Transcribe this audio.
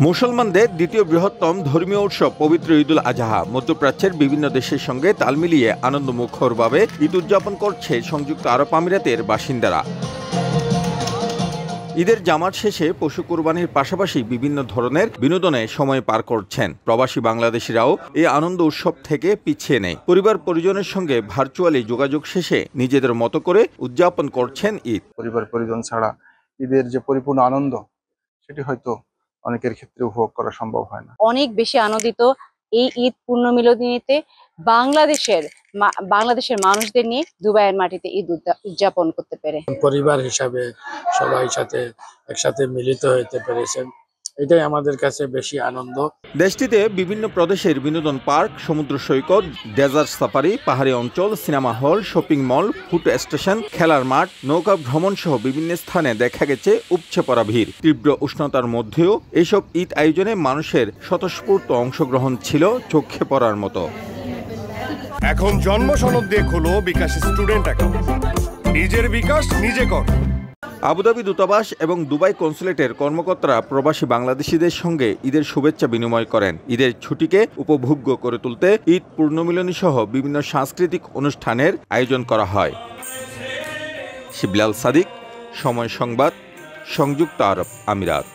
মুসলমানদের দ্বিতীয় বৃহত্তম ধর্মীয় উৎসব পবিত্র ঈদুল আজহা মধ্যপ্রাচ্যের বিভিন্ন দেশের সঙ্গে তাল মিলিয়ে আনন্দমুখরভাবে ঈদ উদযাপন করছে সংযুক্ত আরব আমিরাতের বাসিন্দারা। ঈদের জামাত শেষে পশু কোরবানির পাশাপাশি বিভিন্ন ধরনের বিনোদনে সময় পার করছেন প্রবাসী বাংলাদেশিরাও এই আনন্দ উৎসব থেকে পিছিয়ে নেই। পরিবার পরিজনের সঙ্গে ভার্চুয়ালি যোগাযোগ শেষে নিজেদের মতো করে উদযাপন করছেন ঈদ। পরিবার পরিজন ছাড়া ঈদের যে পরিপূর্ণ আনন্দ সেটি হয়তো অনেকের ক্ষেত্রে উপভোগ করা সম্ভব হয় না। অনেক বেশি আনন্দিত এই ঈদ পুণ্যমিলনীতে বাংলাদেশের মানুষদের নিয়ে দুবাইয়ের মাটিতে ঈদ উদযাপন করতে পেরে পরিবার হিসাবে সবাই সাথে একসাথে মিলিত হতে পেরেছেন, এটাই আমাদের কাছে বেশি আনন্দ। দেশটিতে বিভিন্ন প্রদেশের বিনোদন পার্ক, সমুদ্র সৈকত, ডেজার্ট সাফারি, পাহাড়ি অঞ্চল, cinema hall, shopping mall, food station, খেলার মাঠ, নৌকা ভ্রমণ সহ বিভিন্ন স্থানে দেখা গেছে উপচে পড়া ভিড়। তীব্র উষ্ণতার মধ্যেও এসব ঈদ আয়োজনে মানুষের স্বতঃস্ফূর্ত অংশগ্রহণ ছিল চোখে পড়ার মতো। এখন জন্ম সনদ দিয়ে খোলো বিকাশ স্টুডেন্ট অ্যাকাউন্ট। নিজের বিকাশ নিজে কর। আবুধাবি দূতাবাস এবং দুবাই কনসুলেটের কর্মকর্তারা প্রবাসী বাংলাদেশিদের সঙ্গে ঈদের শুভেচ্ছা বিনিময় করেন। ঈদের ছুটিকে উপভোগ্য করে তুলতে ঈদ পূর্ণমিলনী সহ বিভিন্ন সাংস্কৃতিক অনুষ্ঠানের আয়োজন করা হয়। শিবলাল সাদিক, সময় সংবাদ, সংযুক্ত আরব আমিরাত।